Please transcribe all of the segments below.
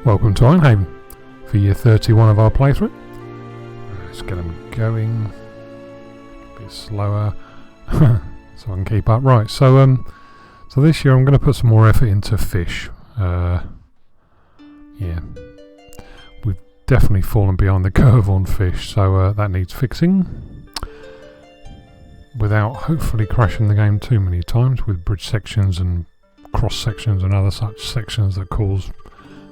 Welcome to Ironhaven for year 31 of our playthrough. Let's get them going a bit slower so I can keep up. Right, so this year I'm going to put some more effort into fish. Yeah, we've definitely fallen behind the curve on fish, so that needs fixing without hopefully crashing the game too many times with bridge sections and cross sections and other such sections that cause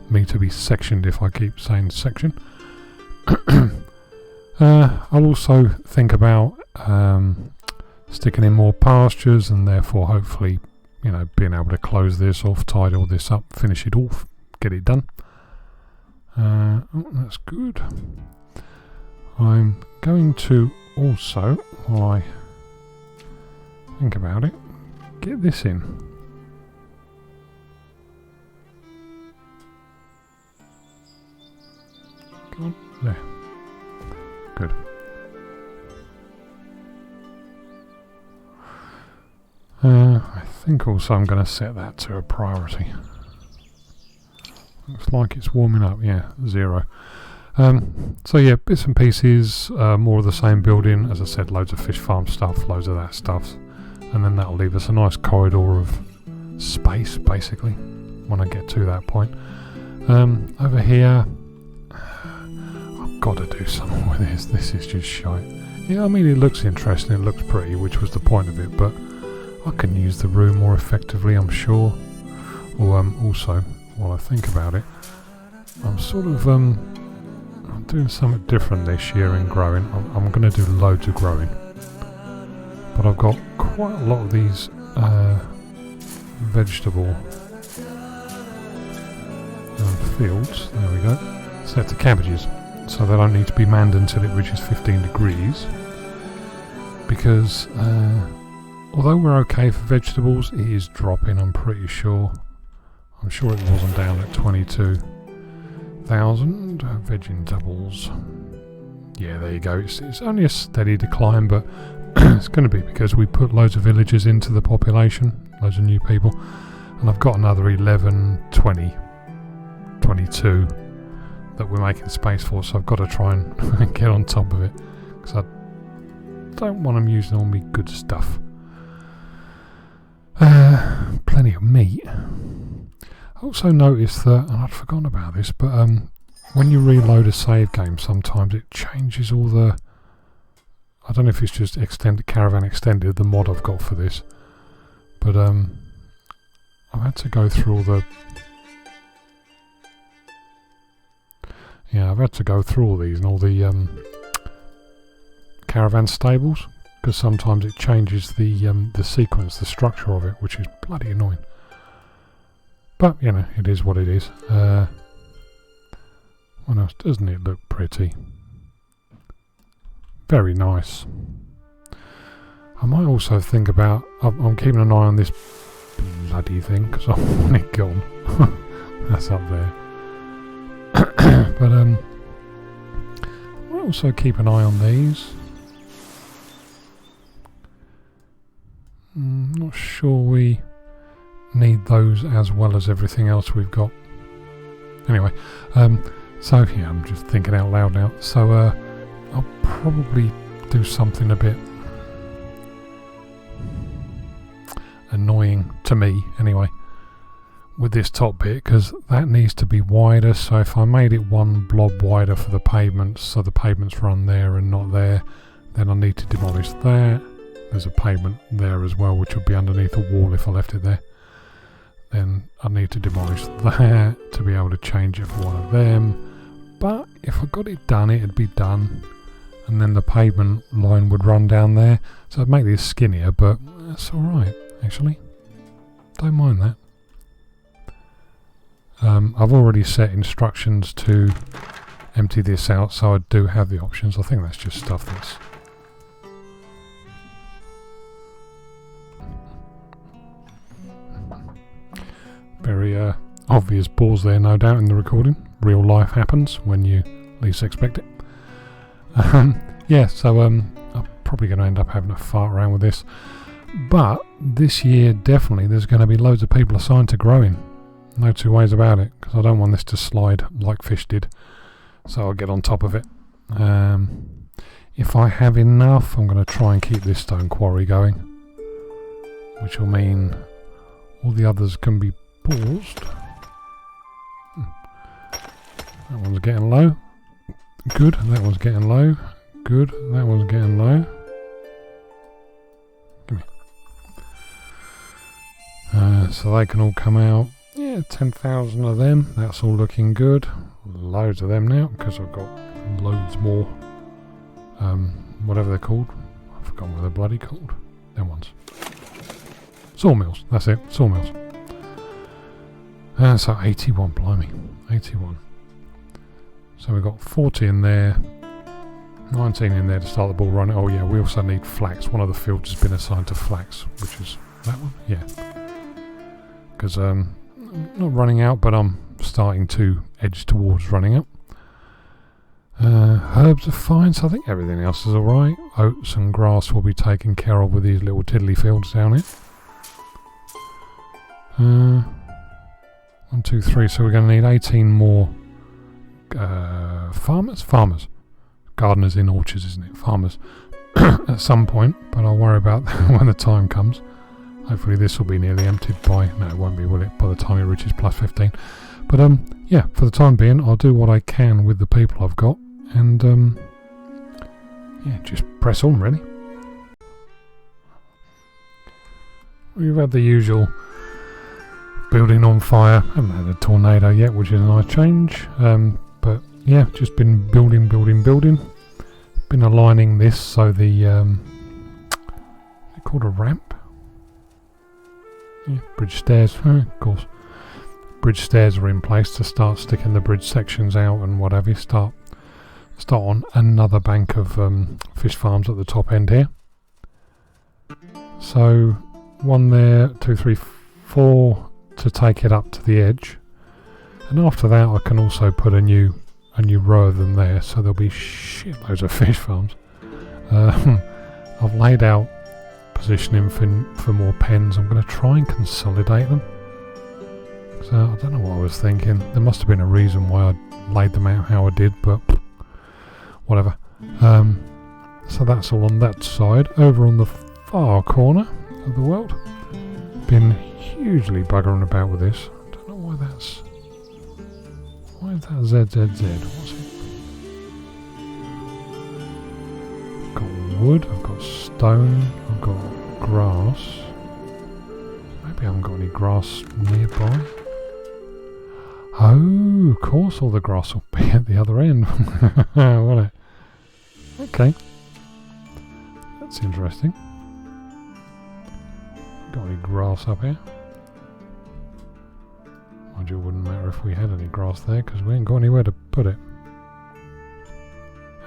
me to be sectioned if I keep saying section. I'll also think about sticking in more pastures and therefore hopefully, you know, being able to close this off, tidy all this up, finish it off, get it done. Oh, that's good. I'm going to also, while I think about it, get this in. There. Good. I think also I'm going to set that to a priority. Looks like it's warming up. Yeah, 0. So yeah, bits and pieces, more of the same building. As I said, loads of fish farm stuff, loads of that stuff. And then that'll leave us a nice corridor of space, basically, when I get to that point. Over here, got to do something with this. This is just shite. Yeah, I mean, it looks interesting, it looks pretty, which was the point of it, but I can use the room more effectively, I'm sure. Or also, while I think about it, I'm sort of I'm doing something different this year in growing. I'm going to do loads of growing, but I've got quite a lot of these vegetable fields. There we go. Set to cabbages. So they don't need to be manned until it reaches 15 degrees. Because although we're okay for vegetables, it is dropping, I'm pretty sure. I'm sure it wasn't down at 22,000 vegging doubles. Yeah, there you go. It's only a steady decline, but it's going to be because we put loads of villagers into the population, loads of new people, and I've got another 11, 20, 22 that we're making space for, so I've got to try and get on top of it because I don't want them using all me good stuff. Plenty of meat. I also noticed that, and I'd forgotten about this, but when you reload a save game, sometimes it changes all the. I don't know if it's just Caravan Extended, the mod I've got for this, but I've had to go through all the. Yeah, I've had to go through all these and all the caravan stables because sometimes it changes the sequence, the structure of it, which is bloody annoying. But you know, it is what it is. What else? Doesn't it look pretty? Very nice. I might also think about. I'm keeping an eye on this bloody thing because I want it gone. That's up there. But I might also keep an eye on these. Not sure we need those as well as everything else we've got. Anyway, so yeah, I'm just thinking out loud now. So I'll probably do something a bit annoying to me anyway with this top bit, because that needs to be wider. So if I made it one blob wider for the pavements, so the pavements run there and not there, then I need to demolish that. There's a pavement there as well, which would be underneath a wall if I left it there. Then I need to demolish that to be able to change it for one of them. But if I got it done, it'd be done, and then the pavement line would run down there. So I'd make this skinnier, but that's alright actually. Don't mind that. I've already set instructions to empty this out, so I do have the options. I think that's just stuff that's very obvious pause there, no doubt, in the recording. Real life happens when you least expect it. Yeah, so I'm probably going to end up having a fart around with this. But this year, definitely, there's going to be loads of people assigned to growing. No two ways about it, because I don't want this to slide like fish did. So I'll get on top of it. If I have enough, I'm going to try and keep this stone quarry going, which will mean all the others can be paused. That one's getting low. Good. That one's getting low. Good. That one's getting low. Give me. So they can all come out. Yeah, 10,000 of them. That's all looking good. Loads of them now, because I've got loads more. Whatever they're called. I've forgotten what they're bloody called. Them ones. Sawmills. That's it. Sawmills. So 81. Blimey. 81. So we've got 40 in there. 19 in there to start the ball running. Oh yeah, we also need flax. One of the fields has been assigned to flax, which is that one. Yeah. Because I'm not running out, but I'm starting to edge towards running out. Herbs are fine, so I think everything else is alright. Oats and grass will be taken care of with these little tiddly fields down here. 1, 2, 3, so we're going to need 18 more farmers? Gardeners in orchards, isn't it? Farmers at some point, but I'll worry about that when the time comes. Hopefully this will be nearly emptied by... No, it won't be, will it? By the time it reaches plus 15. But yeah, for the time being, I'll do what I can with the people I've got. And yeah, just press on, really. We've had the usual building on fire. Haven't had a tornado yet, which is a nice change. But yeah, just been building. Been aligning this so the is it called a ramp? Yeah, bridge stairs. Of course, bridge stairs are in place to start sticking the bridge sections out and whatever. Start on another bank of fish farms at the top end here. So 1 there, 2, 3, 4 to take it up to the edge, and after that I can also put a new row of them there, so there'll be shitloads of fish farms. I've laid out positioning for more pens. I'm going to try and consolidate them. So I don't know what I was thinking. There must have been a reason why I laid them out how I did, but whatever. So that's all on that side. Over on the far corner of the world, been hugely buggering about with this. I don't know why that's... Why is that ZZZ? What's it? I've got wood, I've got stone, I've got grass. Maybe I haven't got any grass nearby. Oh, of course all the grass will be at the other end. Won't it? Okay. That's interesting. Got any grass up here? Mind you, it wouldn't matter if we had any grass there, because we ain't got anywhere to put it.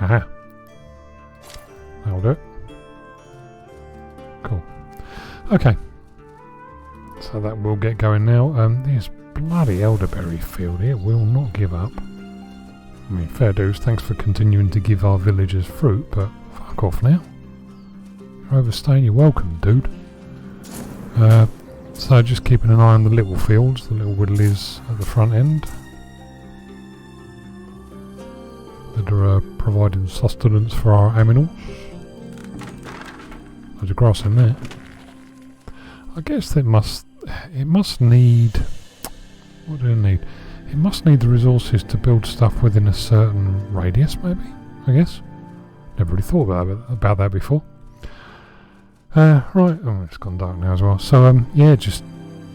Aha! That'll do it. Cool. Okay. So that will get going now. This bloody elderberry field here will not give up. I mean, fair dues, thanks for continuing to give our villagers fruit, but fuck off now. You're overstaying your welcome, dude. So just keeping an eye on the little fields, the little whittlies at the front end that are providing sustenance for our animals. There's a grass in there. I guess it must need... What do it need? It must need the resources to build stuff within a certain radius, maybe, I guess. Never really thought about that before. Right, oh, it's gone dark now as well. So, yeah, just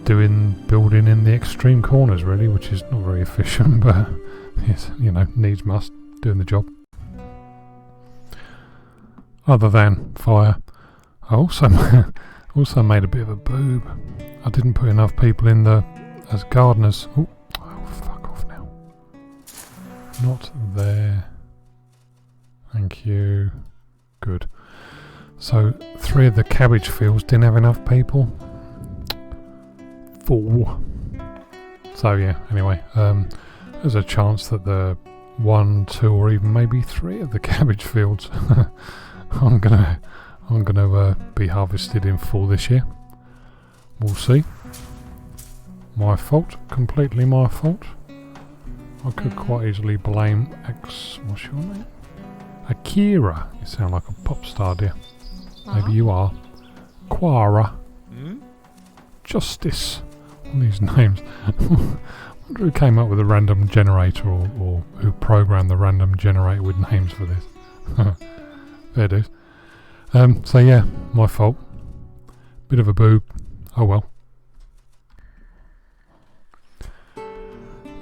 building in the extreme corners, really, which is not very efficient, but, yes, you know, needs must, doing the job. Other than fire, I also made a bit of a boob. I didn't put enough people in as gardeners. Oh, fuck off now. Not there. Thank you. Good. So 3 of the cabbage fields didn't have enough people. 4. So yeah, anyway, there's a chance that the 1, 2 or even maybe 3 of the cabbage fields I'm gonna be harvested in full this year. We'll see. My fault. Completely my fault. I could quite easily blame what's your name? Akira. You sound like a pop star, dear. Maybe you are. Quara. Justice. All these names. I wonder who came up with a random generator or who programmed the random generator with names for this. There it is. So yeah, my fault. Bit of a boob. Oh well.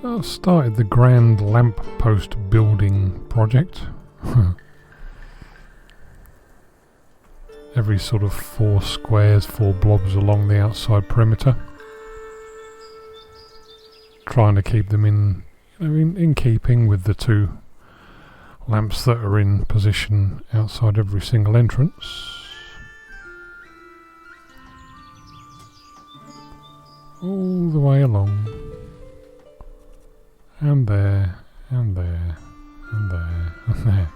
I've started the grand lamppost building project. Every sort of 4 squares, 4 blobs along the outside perimeter. Trying to keep them in keeping with the 2 lamps that are in position outside every single entrance. All the way along. And there, and there, and there, and there.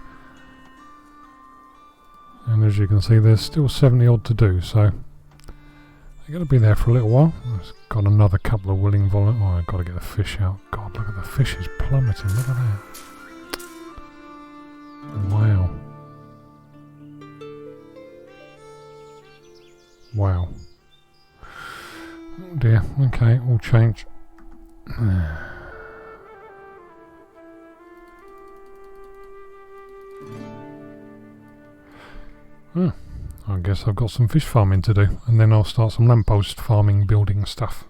And as you can see, there's still 70 odd to do, so they're going to be there for a little while. I've got another couple of willing volunteers. Oh, I've got to get the fish out. God, look at the fish is plummeting. Look at that. Wow. Wow. Oh dear. Okay, all change. I guess I've got some fish farming to do, and then I'll start some lamppost farming building stuff.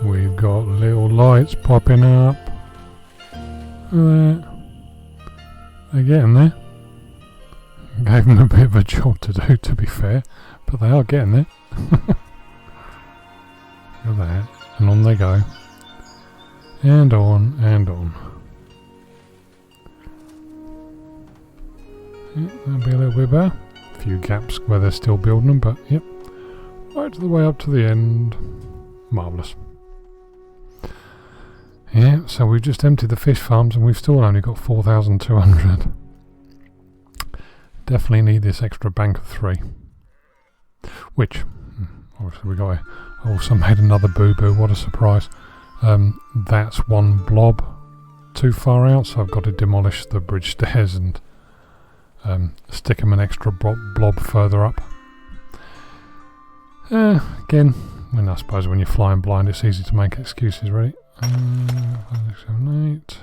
We've got little lights popping up. Look at that. They're getting there. Gave them a bit of a job to do, to be fair, but they are getting there. Look at that. And on they go. And on, and on. Yeah, that'll be a little bit better. A few gaps where they're still building them, but yep. Right to the way up to the end. Marvellous. Yeah, so we've just emptied the fish farms and we've still only got 4,200. Definitely need this extra bank of 3. Which, obviously I also made another boo-boo, what a surprise. That's 1 blob too far out, so I've got to demolish the bridge stairs and stick them an extra blob further up. Again, I suppose when you're flying blind it's easy to make excuses, really. 5, 6, 7, 8.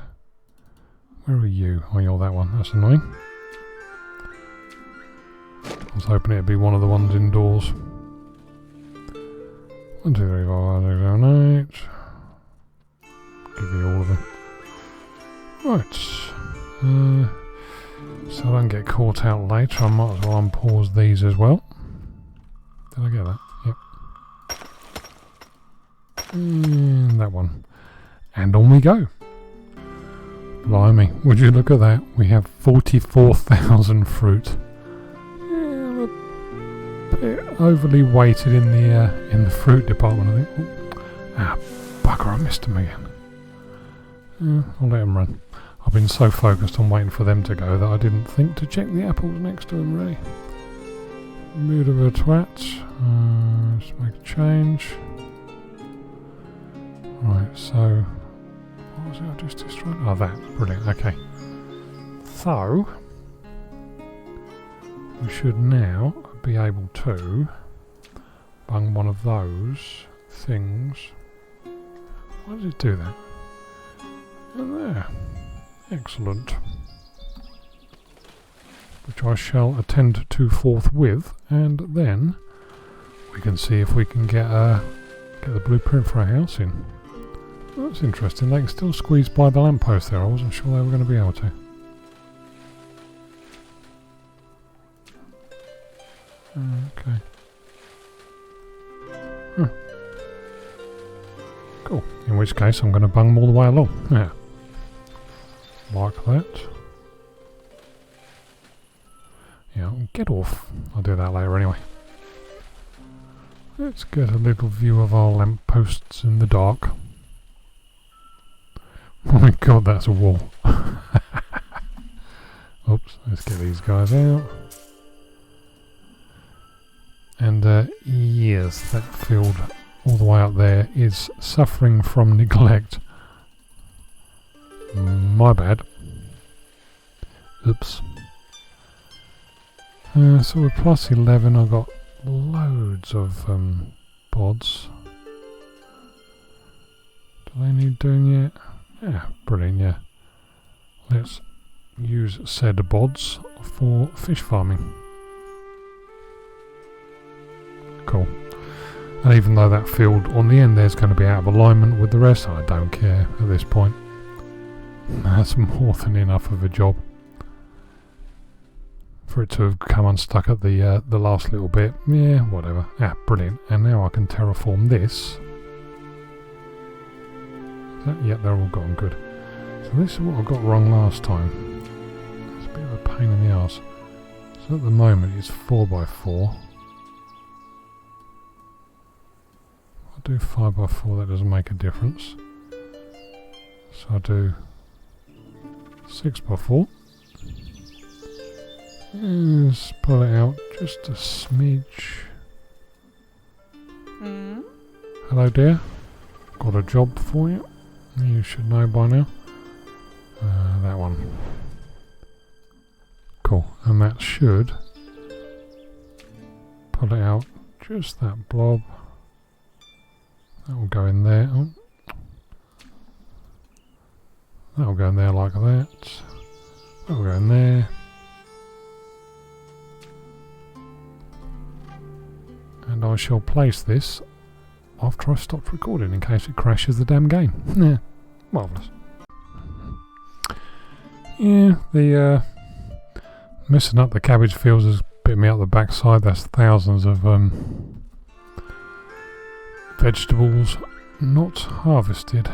Where are you? Oh, you're that one. That's annoying. I was hoping it'd be one of the ones indoors. 1, 2, 3, 4, 5, 6, 7, 8. Give you all of them. Right. So I don't get caught out later, I might as well unpause these as well. Did I get that? Yep. And that one. And on we go. Blimey, would you look at that? We have 44,000 fruit. Yeah, a bit overly weighted in the fruit department, I think. Ooh. Ah, bugger, I missed them again. Yeah, I'll let them run. I've been so focused on waiting for them to go that I didn't think to check the apples next to them, really. Bit of a twat. Let's make a change. Right, so... what was it I just destroyed? Oh, that. Brilliant, okay. So... we should now be able to bung one of those things. Why does it do that? And there. Excellent. Which I shall attend to forthwith, and then we can see if we can get the blueprint for our house in. That's interesting. They can still squeeze by the lamppost there. I wasn't sure they were going to be able to. Okay. Huh. Cool. In which case, I'm going to bung them all the way along. Yeah. Like that. Yeah, get off. I'll do that later anyway. Let's get a little view of our lampposts in the dark. Oh my god, that's a wall. Oops, let's get these guys out. And yes, that filled all the way up there is suffering from neglect. My bad. Oops. So with plus 11 I've got loads of bods. Do they need doing yet? Yeah, brilliant, yeah. Let's use said bods for fish farming. Cool. And even though that field on the end there's going to be out of alignment with the rest, I don't care at this point. That's more than enough of a job for it to have come unstuck at the last little bit. Yeah, whatever. Ah, brilliant. And now I can terraform this. Yeah, they're all gone. Good. So this is what I got wrong last time. It's a bit of a pain in the arse. So at the moment it's 4x4. I'll do 5x4, that doesn't make a difference. So I'll do 6x4. Let's pull it out just a smidge. Hello dear, got a job for you. You should know by now. That one. Cool, and that should pull it out just that blob. That will go in there. Oh. That will go in there like that. That will go in there. And I shall place this after I've stopped recording in case it crashes the damn game. Yeah, marvellous. Yeah, the messing up the cabbage fields has bit me up the backside. That's thousands of vegetables not harvested.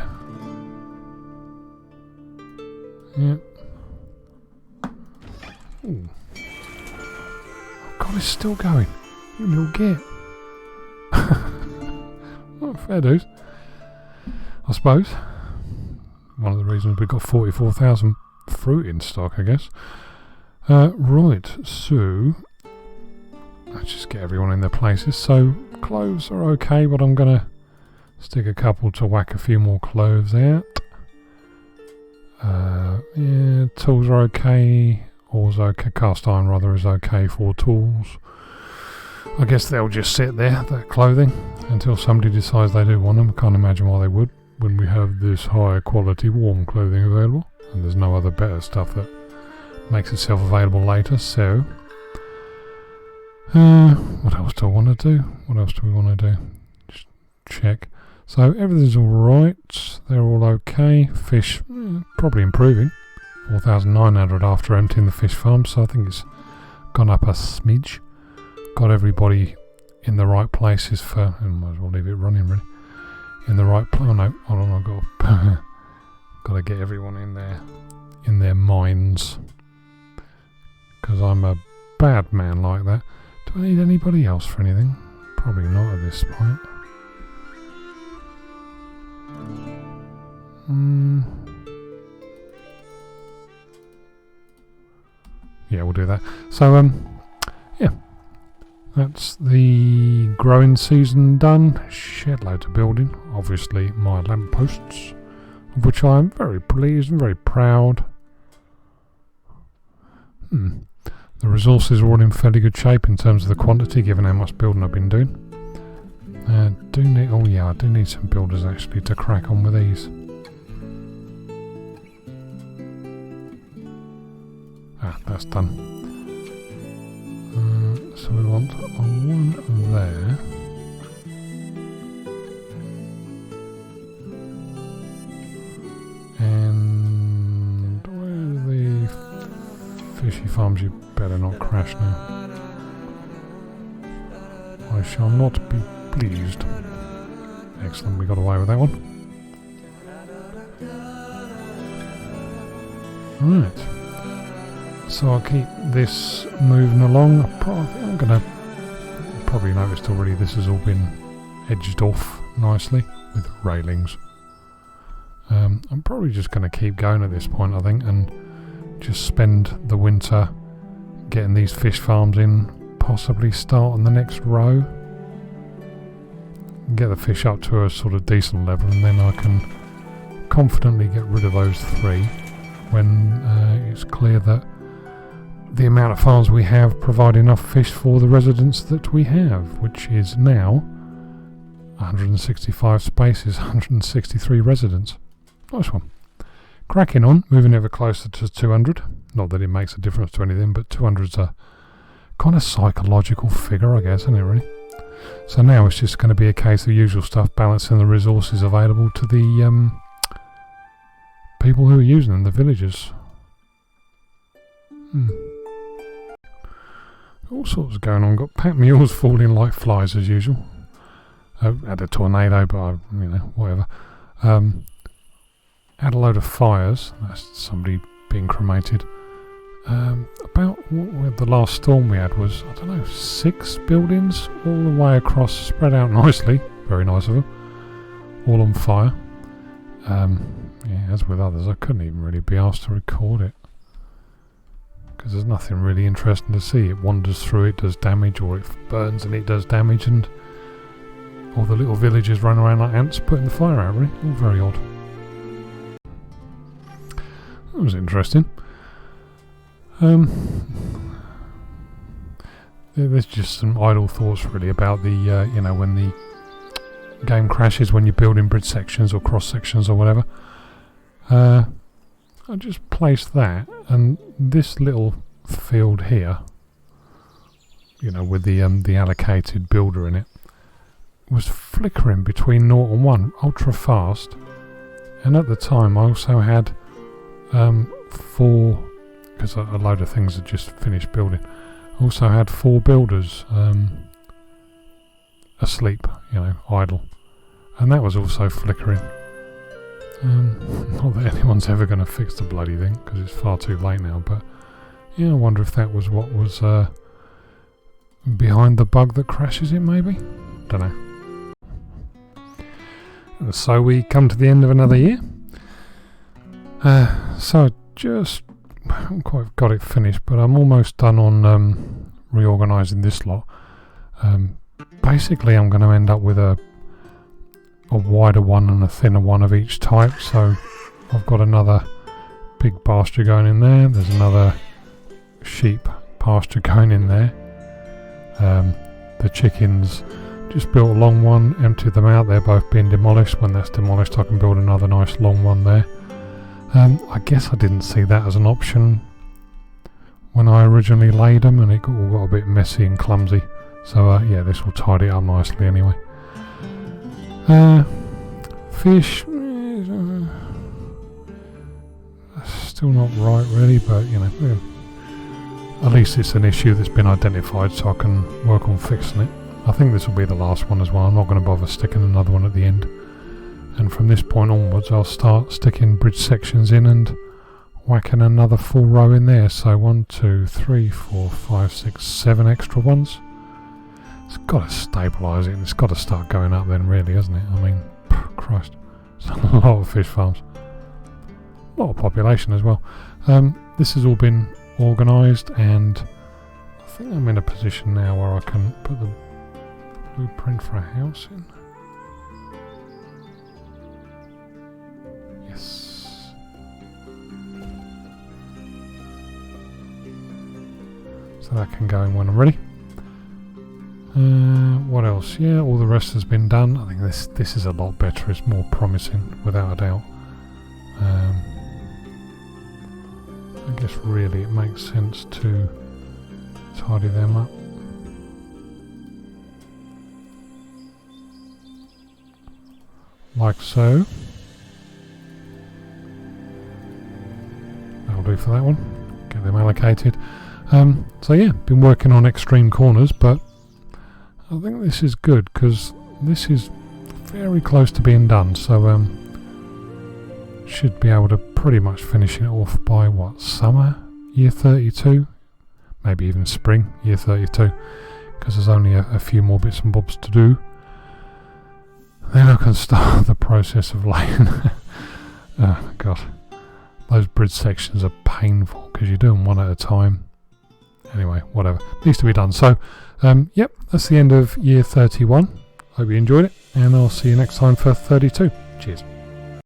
Yeah. Ooh. Oh God, it's still going. You little git. Well, fair dues, I suppose. One of the reasons we've got 44,000 fruit in stock, I guess. Right, so let's just get everyone in their places. So cloves are okay, but I'm gonna stick a couple to whack a few more cloves out. Yeah, tools are okay. Ore's okay. Cast iron rather is okay for tools. I guess they'll just sit there, that clothing, until somebody decides they do want them. I can't imagine why they would when we have this high quality warm clothing available, and there's no other better stuff that makes itself available later. So what else do I want to do? What else do we want to do? Just check. So everything's alright, they're all okay. Fish probably improving. 4,900 after emptying the fish farm, so I think it's gone up a smidge. Got everybody in the right places for, I might as well leave it running really. In the right place. Oh no, hold on, I've got to get everyone in their minds. Because I'm a bad man like that. Do I need anybody else for anything? Probably not at this point. Yeah, we'll do that. So, yeah. That's the growing season done. Shed loads of building. Obviously my lampposts, of which I am very pleased and very proud. The resources are all in fairly good shape in terms of the quantity, given how much building I've been doing. I do need some builders actually to crack on with these. That's done. So we want one there. And where are the fishy farms? You better not crash now. I shall not be pleased. Excellent, we got away with that one. Right. So I'll keep this moving along. I'm gonna probably noticed already this has all been edged off nicely with railings. I'm probably just going to keep going at this point, I think, and just spend the winter getting these fish farms in, possibly start on the next row. get the fish up to a sort of decent level, and then I can confidently get rid of those 3 when it's clear that the amount of farms we have provide enough fish for the residents that we have, which is now 165 spaces, 163 residents. Nice one. Cracking on, moving ever closer to 200. Not that it makes a difference to anything, but 200's a kind of psychological figure, I guess, isn't it, really? So now it's just going to be a case of the usual stuff, balancing the resources available to the people who are using them, the villagers. All sorts going on. Got pack mules falling like flies as usual. Had a tornado, but whatever. Had a load of fires. That's somebody being cremated. About what the last storm we had was, 6 buildings all the way across, spread out nicely. Very nice of them. All on fire. As with others, I couldn't even really be asked to record it, because there's nothing really interesting to see. It wanders through, it does damage, or it burns and it does damage, and all the little villagers run around like ants putting the fire out, really. All very odd. That was interesting. There's just some idle thoughts really about the, when the game crashes when you're building bridge sections or cross sections or whatever. I just placed that, and this little field here, with the allocated builder in it, was flickering between 0 and 1 ultra fast. And at the time I also had 4, because a load of things had just finished building, I also had 4 builders asleep, idle, and that was also flickering. Not that anyone's ever going to fix the bloody thing, because it's far too late now, but I wonder if that was what was behind the bug that crashes it, maybe? Don't know. And so we come to the end of another year. So I just haven't quite got it finished, but I'm almost done on reorganising this lot. Basically I'm going to end up with a wider one and a thinner one of each type, so I've got another big pasture going in there, there's another sheep pasture going in there. The chickens, just built a long one, emptied them out, they're both being demolished. When that's demolished I can build another nice long one there. I guess I didn't see that as an option when I originally laid them, and it all got a bit messy and clumsy, so this will tidy it up nicely anyway. Fish, still not right really, but at least it's an issue that's been identified, so I can work on fixing it. I think this will be the last one as well. I'm not going to bother sticking another one at the end, and from this point onwards I'll start sticking bridge sections in and whacking another full row in there. So 1, 2, 3, 4, 5, 6, 7 extra ones. It's got to stabilise it, and it's got to start going up then, really, hasn't it? I mean, Christ, it's a lot of fish farms, a lot of population as well. This has all been organised, and I think I'm in a position now where I can put the blueprint for a house in. Yes. So that can go in when I'm ready. What else? Yeah, all the rest has been done. I think this is a lot better. It's more promising, without a doubt. I guess really it makes sense to tidy them up. Like so. That'll do for that one. Get them allocated. So yeah, been working on extreme corners, but I think this is good because this is very close to being done, so should be able to pretty much finish it off by what, summer year 32, maybe even spring year 32, because there's only a few more bits and bobs to do. Then I can start the process of laying. Oh god, those bridge sections are painful because you're doing one at a time. Anyway, whatever, needs to be done. So yep, that's the end of year 31. Hope you enjoyed it, and I'll see you next time for 32. Cheers.